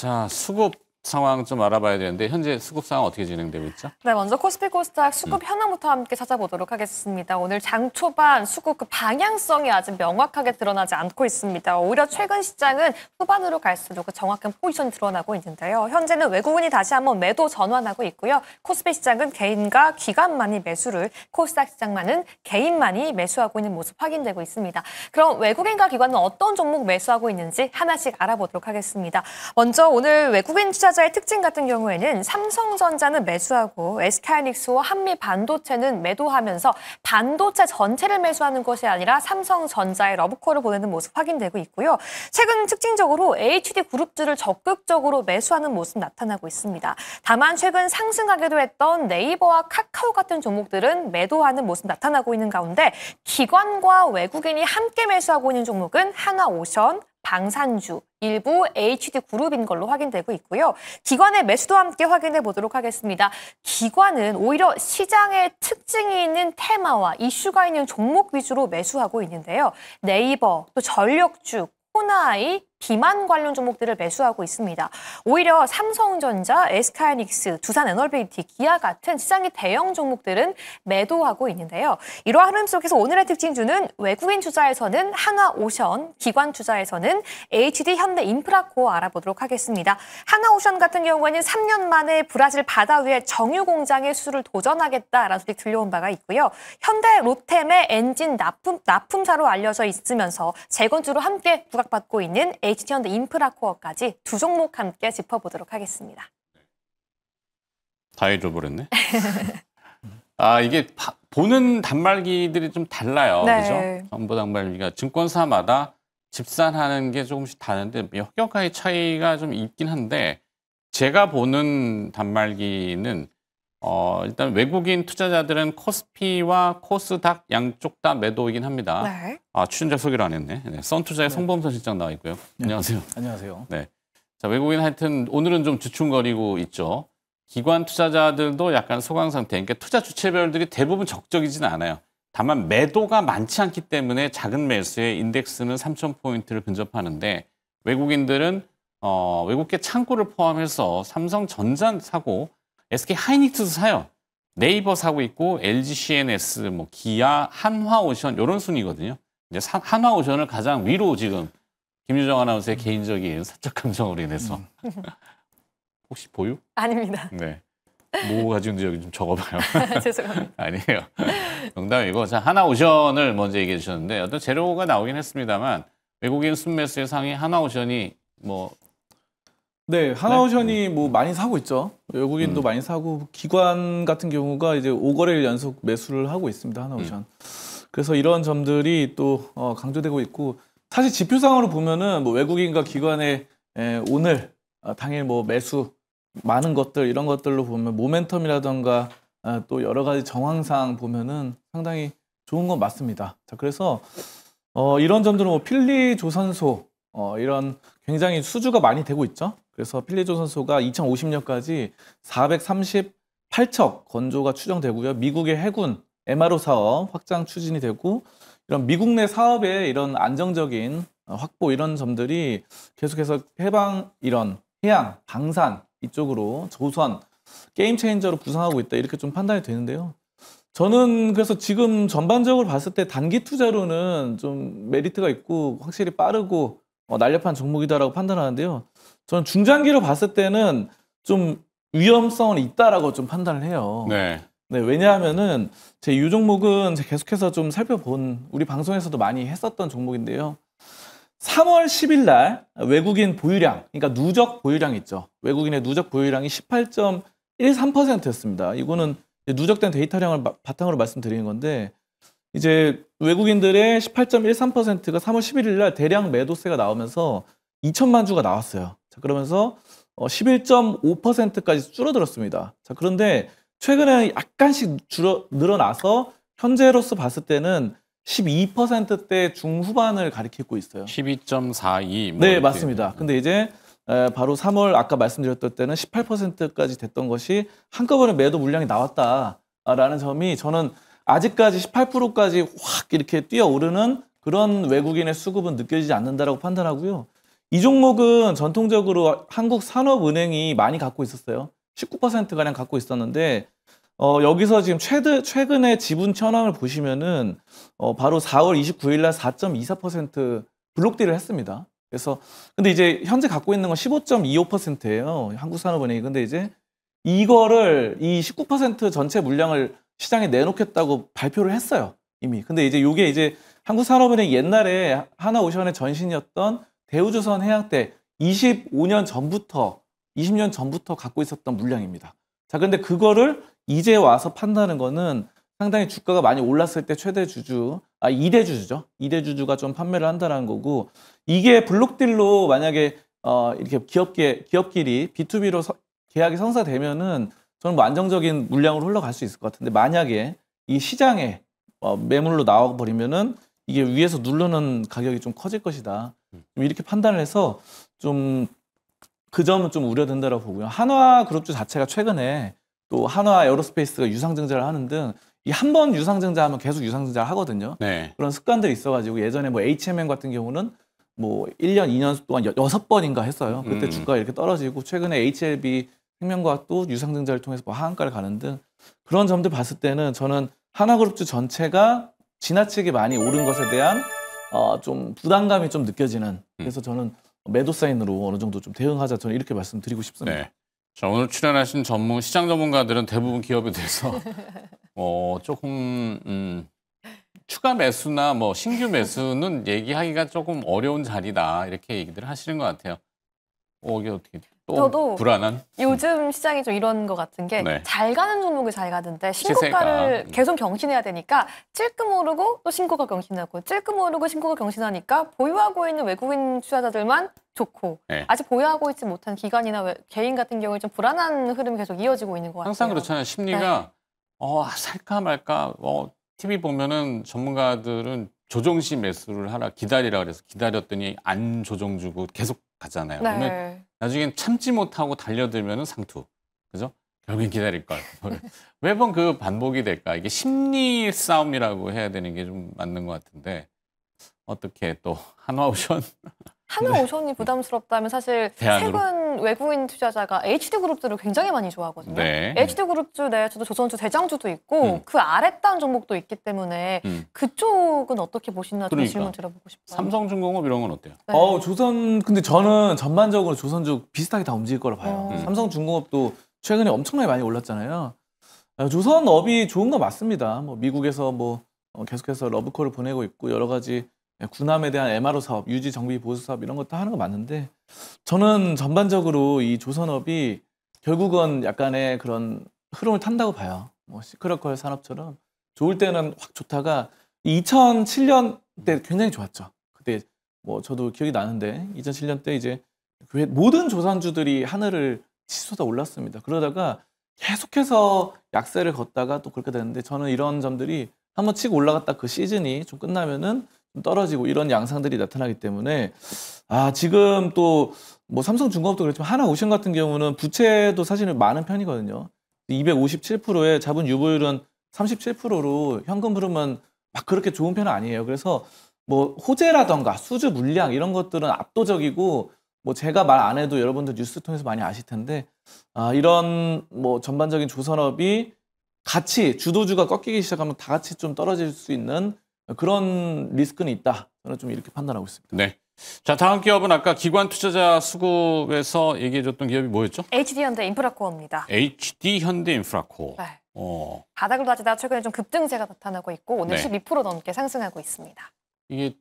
자, 수급 상황 좀 알아봐야 되는데 현재 수급 상황 어떻게 진행되고 있죠? 네, 먼저 코스피 코스닥 수급 현황부터 함께 찾아보도록 하겠습니다. 오늘 장 초반 수급 방향성이 아직 명확하게 드러나지 않고 있습니다. 오히려 최근 시장은 후반으로 갈수록 정확한 포지션이 드러나고 있는데요. 현재는 외국인이 다시 한번 매도 전환하고 있고요. 코스피 시장은 개인과 기관만이 매수를, 코스닥 시장만은 개인만이 매수하고 있는 모습 확인되고 있습니다. 그럼 외국인과 기관은 어떤 종목 매수하고 있는지 하나씩 알아보도록 하겠습니다. 먼저 오늘 외국인 투자자의 특징 같은 경우에는 삼성전자는 매수하고 SK하이닉스와 한미반도체는 매도하면서 반도체 전체를 매수하는 것이 아니라 삼성전자의 러브콜을 보내는 모습 확인되고 있고요. 최근 특징적으로 HD그룹주를 적극적으로 매수하는 모습 나타나고 있습니다. 다만 최근 상승하기도 했던 네이버와 카카오 같은 종목들은 매도하는 모습 나타나고 있는 가운데 기관과 외국인이 함께 매수하고 있는 종목은 하나오션, 방산주, 일부 HD그룹인 걸로 확인되고 있고요. 기관의 매수도 함께 확인해 보도록 하겠습니다. 기관은 오히려 시장의 특징이 있는 테마와 이슈가 있는 종목 위주로 매수하고 있는데요. 네이버, 또 전력주, 코나이, 비만 관련 종목들을 매수하고 있습니다. 오히려 삼성전자, SK하이닉스, 두산에너빌리티, 기아 같은 시장의 대형 종목들은 매도하고 있는데요. 이러한 흐름 속에서 오늘의 특징주는 외국인 투자에서는 하나오션, 기관 투자에서는 HD 현대인프라코어 알아보도록 하겠습니다. 하나오션 같은 경우에는 3년 만에 브라질 바다 위에 정유 공장의 수를 도전하겠다라는 소식 들려온 바가 있고요. 현대 로템의 엔진 납품사로 알려져 있으면서 재건주로 함께 부각받고 있는 HD현대 인프라코어까지 두 종목 함께 짚어보도록 하겠습니다. 다 해줘버렸네. 아, 이게 보는 단말기들이 좀 달라요. 네. 그죠? 정보 단말기가 증권사마다 집산하는 게 조금씩 다른데 역력하게 차이가 좀 있긴 한데 제가 보는 단말기는 일단 외국인 투자자들은 코스피와 코스닥 양쪽 다 매도이긴 합니다. 네. 아, 추천자 소개를 안 했네. 네, 선투자의 송범선 실장 나와 있고요. 네. 안녕하세요. 안녕하세요. 네. 자, 외국인 하여튼 오늘은 좀 주춤거리고 있죠. 기관 투자자들도 약간 소강 상태. 그러니까 투자 주체별들이 대부분 적적이지는 않아요. 다만 매도가 많지 않기 때문에 작은 매수에 인덱스는 3,000포인트를 근접하는데 외국인들은 외국계 창구를 포함해서 삼성전자 사고 SK하이닉스도 사요. 네이버 사고 있고 LG CNS, 뭐 기아, 한화오션 이런 순이거든요. 이제 한화오션을 가장 위로 지금 김유정 아나운서의 개인적인 사적 감정으로 인해서 혹시 보유? 아닙니다. 네. 뭐 가지고 여기 좀 적어봐요. 죄송합니다. 아니에요. 농담이고 자 하나오션을 먼저 얘기해 주셨는데 어떤 재료가 나오긴 했습니다만 외국인 순매수의 상위 하나오션이 뭐 네, 하나오션이 뭐 많이 사고 있죠. 외국인도 많이 사고 기관 같은 경우가 이제 5거래일 연속 매수를 하고 있습니다. 하나오션. 그래서 이런 점들이 또 강조되고 있고 사실 지표상으로 보면은 뭐 외국인과 기관의 오늘 당일 뭐 매수 많은 것들 이런 것들로 보면 모멘텀이라던가 또 여러 가지 정황상 보면은 상당히 좋은 건 맞습니다. 자, 그래서 이런 점들은 뭐 필리조선소 이런 굉장히 수주가 많이 되고 있죠. 그래서 필리조선소가 2050년까지 438척 건조가 추정되고요. 미국의 해군 MRO 사업 확장 추진이 되고 이런 미국 내 사업의 이런 안정적인 확보 이런 점들이 계속해서 해방 이런 해양, 방산 이쪽으로 조선 게임 체인저로 부상하고 있다 이렇게 좀 판단이 되는데요. 저는 그래서 지금 전반적으로 봤을 때 단기 투자로는 좀 메리트가 있고 확실히 빠르고 날렵한 종목이다라고 판단하는데요. 저는 중장기로 봤을 때는 좀 위험성은 있다라고 좀 판단을 해요. 네. 네, 왜냐하면은 제 이 종목은 제가 계속해서 좀 살펴본 우리 방송에서도 많이 했었던 종목인데요. 3월 10일 날 외국인 보유량, 그러니까 누적 보유량 있죠. 외국인의 누적 보유량이 18.13%였습니다. 이거는 누적된 데이터량을 바탕으로 말씀드리는 건데 이제 외국인들의 18.13%가 3월 11일 날 대량 매도세가 나오면서 2천만 주가 나왔어요. 자, 그러면서 11.5%까지 줄어들었습니다. 자, 그런데 최근에 약간씩 늘어나서 현재로서 봤을 때는 12%대 중후반을 가리키고 있어요. 12.42. 네, 맞습니다. 근데 이제 바로 3월 아까 말씀드렸던 때는 18%까지 됐던 것이 한꺼번에 매도 물량이 나왔다라는 점이 저는 아직까지 18%까지 확 이렇게 뛰어오르는 그런 외국인의 수급은 느껴지지 않는다라고 판단하고요. 이 종목은 전통적으로 한국산업은행이 많이 갖고 있었어요. 19%가량 갖고 있었는데 여기서 지금 최근에 지분 현황을 보시면은 바로 4월 29일 날 4.24% 블록딜을 했습니다. 그래서 근데 이제 현재 갖고 있는 건 15.25%예요. 한국산업은행이. 근데 이제 이거를 이 19% 전체 물량을 시장에 내놓겠다고 발표를 했어요. 이미. 근데 이제 이게 이제 한국산업은행이 옛날에 하나오션의 전신이었던 대우조선 해양때 25년 전부터 20년 전부터 갖고 있었던 물량입니다. 자, 근데 그거를 이제 와서 판다는 거는 상당히 주가가 많이 올랐을 때 최대 주주, 2대 주주죠. 2대 주주가 좀 판매를 한다는 거고, 이게 블록딜로 만약에 이렇게 기업끼리 B2B로 계약이 성사되면은 저는 뭐 안정적인 물량으로 흘러갈 수 있을 것 같은데, 만약에 이 시장에 매물로 나와버리면은 이게 위에서 누르는 가격이 좀 커질 것이다. 좀 이렇게 판단을 해서 좀 그 점은 좀 우려된다고 보고요. 한화그룹주 자체가 최근에 또 한화 에어로스페이스가 유상증자를 하는 등 이 한 번 유상증자하면 계속 유상증자를 하거든요. 네. 그런 습관들이 있어가지고 예전에 뭐 HMM 같은 경우는 뭐 1년, 2년 동안 6번인가 했어요. 그때 주가가 이렇게 떨어지고 최근에 HLB 생명과학도 유상증자를 통해서 뭐 하한가를 가는 등 그런 점들 봤을 때는 저는 한화그룹주 전체가 지나치게 많이 오른 것에 대한 좀 부담감이 좀 느껴지는 그래서 저는 매도 사인으로 어느 정도 좀 대응하자 저는 이렇게 말씀드리고 싶습니다. 네. 자, 오늘 출연하신 시장 전문가들은 대부분 기업에 대해서 조금 추가 매수나 뭐 신규 매수는 얘기하기가 조금 어려운 자리다 이렇게 얘기들 하시는 것 같아요. 이게 어떻게 또 저도 불안한? 요즘 시장이 좀 이런 것 같은 게 잘 네. 가는 종목이 잘 가는데 신고가를 시세가. 계속 경신해야 되니까 찔끔 오르고 또 신고가 경신하고 찔끔 오르고 신고가 경신하니까 보유하고 있는 외국인 투자자들만 좋고 네. 아직 보유하고 있지 못한 기관이나 개인 같은 경우에 좀 불안한 흐름이 계속 이어지고 있는 것 같아요. 항상 그렇잖아요. 심리가 살까 말까. TV 보면은 전문가들은 조정시 매수를 하라 기다리라 그래서 기다렸더니 안 조정 주고 계속 가잖아요. 그러면 네. 나중엔 참지 못하고 달려들면은 상투. 그죠? 결국엔 기다릴 걸. 매번 그 반복이 될까? 이게 심리 싸움이라고 해야 되는 게 좀 맞는 것 같은데 어떻게 또 한화오션 한화오션이 부담스럽다면 사실 대안으로? 최근 외국인 투자자가 HD그룹주를 굉장히 많이 좋아하거든요. 네. HD그룹주 내에서도 조선주 대장주도 있고 그 아랫단 종목도 있기 때문에 그쪽은 어떻게 보시나 좀 그러니까. 질문 드려보고 싶어요. 삼성중공업 이런 건 어때요? 네. 조선 근데 저는 전반적으로 조선주 비슷하게 다 움직일 거라 봐요. 음. 삼성중공업도 최근에 엄청나게 많이 올랐잖아요. 조선업이 좋은 거 맞습니다. 뭐 미국에서 뭐 계속해서 러브콜을 보내고 있고 여러 가지 군함에 대한 MRO 사업, 유지 정비 보수 사업 이런 것도 하는 거 맞는데 저는 전반적으로 이 조선업이 결국은 약간의 그런 흐름을 탄다고 봐요. 뭐 시크릿컬 산업처럼 좋을 때는 확 좋다가 2007년 때 굉장히 좋았죠. 그때 뭐 저도 기억이 나는데 2007년 때 이제 모든 조선주들이 하늘을 치솟아 올랐습니다. 그러다가 계속해서 약세를 걷다가 또 그렇게 되는데 저는 이런 점들이 한번 치고 올라갔다 그 시즌이 좀 끝나면은 좀 떨어지고 이런 양상들이 나타나기 때문에 지금 또 뭐 삼성중공업도 그렇지만 하나오션 같은 경우는 부채도 사실은 많은 편이거든요. 257%에 자본 유보율은 37%로 현금 흐름은 막 그렇게 좋은 편은 아니에요. 그래서 뭐 호재라던가 수주 물량 이런 것들은 압도적이고 뭐 제가 말 안 해도 여러분들 뉴스 통해서 많이 아실 텐데 이런 뭐 전반적인 조선업이 같이 주도주가 꺾이기 시작하면 다 같이 좀 떨어질 수 있는 그런 리스크는 있다. 저는 좀 이렇게 판단하고 있습니다. 네. 자, 다음 기업은 아까 기관 투자자 수급에서 얘기해줬던 기업이 뭐였죠? HD현대 인프라코어입니다. HD현대인프라코. 네. 어, 바닥을 다지다 최근에 좀 급등세가 나타나고 있고 오늘 네. 12% 넘게 상승하고 있습니다. 이게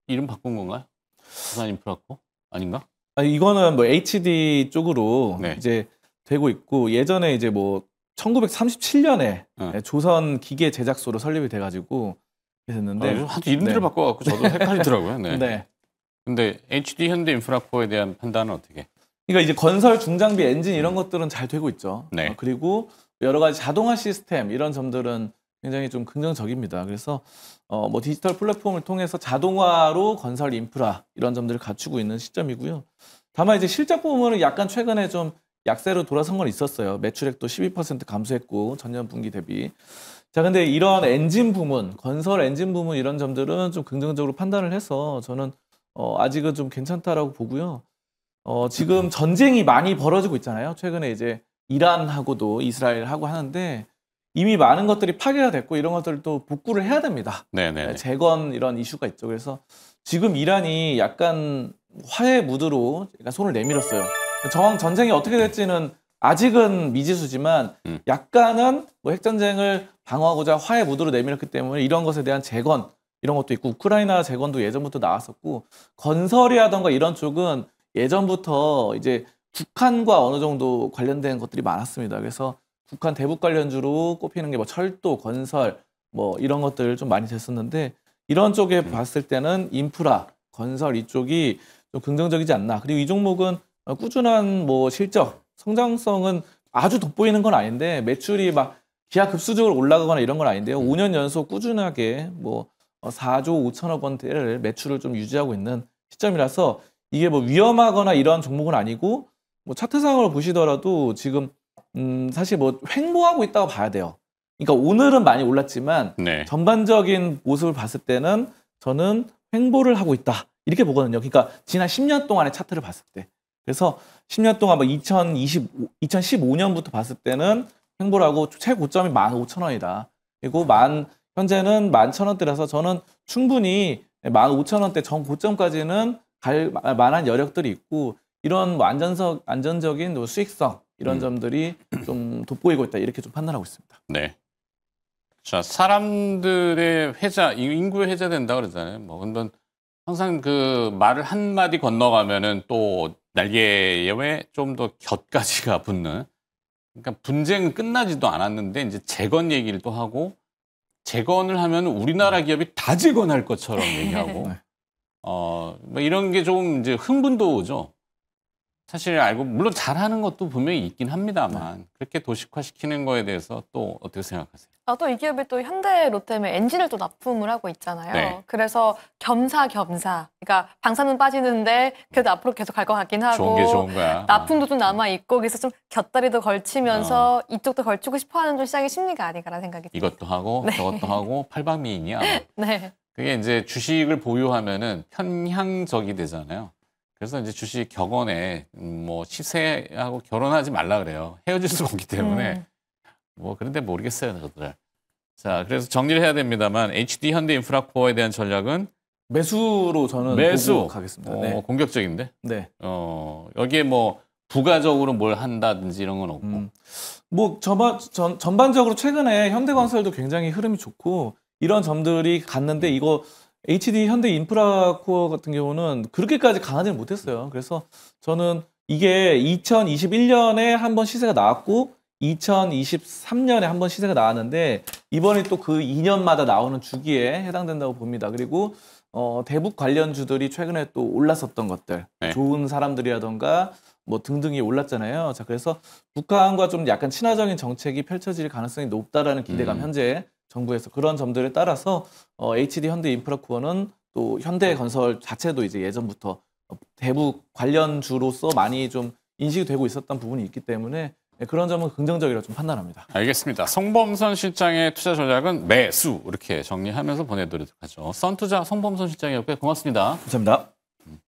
이름 바꾼 건가요? 부산인프라코? 아닌가? 이거는 뭐 HD 쪽으로 네. 이제 되고 있고 예전에 이제 뭐 1937년에 조선 기계 제작소로 설립이 돼가지고 됐는데 하도 이름들을 바꿔갖고 저도 헷갈리더라고요. 네. 네. 근데 HD현대인프라코에 대한 판단은 어떻게? 그러니까 이제 건설 중장비 엔진 이런 것들은 잘 되고 있죠. 네. 그리고 여러 가지 자동화 시스템 이런 점들은 굉장히 좀 긍정적입니다. 그래서 뭐 디지털 플랫폼을 통해서 자동화로 건설 인프라 이런 점들을 갖추고 있는 시점이고요. 다만 이제 실적 부분은 약간 최근에 좀 약세로 돌아선 건 있었어요. 매출액도 12% 감소했고 전년 분기 대비. 자, 근데 이런 엔진 부문, 건설 엔진 부문 이런 점들은 좀 긍정적으로 판단을 해서 저는 아직은 좀 괜찮다라고 보고요. 지금 전쟁이 많이 벌어지고 있잖아요. 최근에 이제 이란하고도 이스라엘하고 하는데 이미 많은 것들이 파괴가 됐고 이런 것들을 또 복구를 해야 됩니다. 네네. 재건 이런 이슈가 있죠. 그래서 지금 이란이 약간 화해 무드로 손을 내밀었어요. 전쟁이 어떻게 될지는 아직은 미지수지만 약간은 뭐 핵전쟁을 방어하고자 화해 무드로 내밀었기 때문에 이런 것에 대한 재건 이런 것도 있고 우크라이나 재건도 예전부터 나왔었고 건설이라던가 이런 쪽은 예전부터 이제 북한과 어느 정도 관련된 것들이 많았습니다. 그래서 북한 대북 관련주로 꼽히는 게 뭐 철도, 건설 뭐 이런 것들 좀 많이 됐었는데 이런 쪽에 봤을 때는 인프라, 건설 이쪽이 좀 긍정적이지 않나. 그리고 이 종목은 꾸준한 뭐 실적, 성장성은 아주 돋보이는 건 아닌데 매출이 막 기하급수적으로 올라가거나 이런 건 아닌데요. 5년 연속 꾸준하게 뭐 4조 5천억 원대를 매출을 좀 유지하고 있는 시점이라서 이게 뭐 위험하거나 이런 종목은 아니고 뭐 차트상으로 보시더라도 지금 사실 뭐 횡보하고 있다고 봐야 돼요. 그러니까 오늘은 많이 올랐지만 네. 전반적인 모습을 봤을 때는 저는 횡보를 하고 있다. 이렇게 보거든요. 그러니까 지난 10년 동안의 차트를 봤을 때. 그래서 10년 동안 뭐 2015년부터 봤을 때는 횡보를 하고 최고점이 15,000원이다. 그리고 현재는 11,000원대라서 저는 충분히 15,000원대 전 고점까지는 갈 만한 여력들이 있고 이런 뭐 안전적인 뭐 수익성 이런 점들이 좀 돋보이고 있다 이렇게 좀 판단하고 있습니다. 네. 자, 사람들의 인구의 회자된다 그러잖아요. 뭐 근데 항상 그 말을 한 마디 건너가면은 또 날개에 좀 더 곁가지가 붙는. 그러니까 분쟁은 끝나지도 않았는데 이제 재건 얘기를 또 하고 재건을 하면 우리나라 기업이 다 재건할 것처럼 얘기하고 뭐 이런 게 좀 이제 흥분도 오죠. 사실 알고 물론 잘하는 것도 분명히 있긴 합니다만 그렇게 도식화시키는 거에 대해서 또 어떻게 생각하세요? 또 이 기업이 또 현대 롯데면 엔진을 또 납품을 하고 있잖아요. 네. 그래서 겸사겸사. 그러니까 방사능 빠지는데 그래도 앞으로 계속 갈 것 같긴 하고. 좋은 게 좋은 거야. 납품도 좀 남아 있고 그래서 좀 곁다리도 걸치면서 이쪽도 걸치고 싶어하는 좀 시장의 심리가 아닌가라는 생각이 듭니다. 이것도 하고 저것도 하고 팔방미인이야. 네. 그게 이제 주식을 보유하면은 편향적이 되잖아요. 그래서 이제 주식 격언에 뭐 시세하고 결혼하지 말라 그래요. 헤어질 수가 없기 때문에 뭐 그런데 모르겠어요, 저들. 자, 그래서 정리를 해야 됩니다만 HD 현대인프라코어에 대한 전략은 매수로 저는 보고 가겠습니다. 네. 공격적인데. 네. 여기에 뭐 부가적으로 뭘 한다든지 이런 건 없고. 뭐 전반적으로 최근에 현대건설도 굉장히 흐름이 좋고 이런 점들이 갔는데 이거 HD 현대인프라코어 같은 경우는 그렇게까지 강하지는 못했어요. 그래서 저는 이게 2021년에 한번 시세가 나왔고 2023년에 한번 시세가 나왔는데 이번에 또 그 2년마다 나오는 주기에 해당된다고 봅니다. 그리고 대북 관련주들이 최근에 또 올랐었던 것들, 네. 좋은 사람들이라던가 뭐 등등이 올랐잖아요. 자, 그래서 북한과 좀 약간 친화적인 정책이 펼쳐질 가능성이 높다라는 기대감 현재 정부에서 그런 점들에 따라서 HD 현대인프라코어는 또 현대건설 자체도 이제 예전부터 대북 관련주로서 많이 좀 인식이 되고 있었던 부분이 있기 때문에 그런 점은 긍정적이라고 좀 판단합니다. 알겠습니다. 송범선 실장의 투자 전략은 매수 이렇게 정리하면서 보내드리도록 하죠. 선투자 송범선 실장이었고요. 고맙습니다. 감사합니다.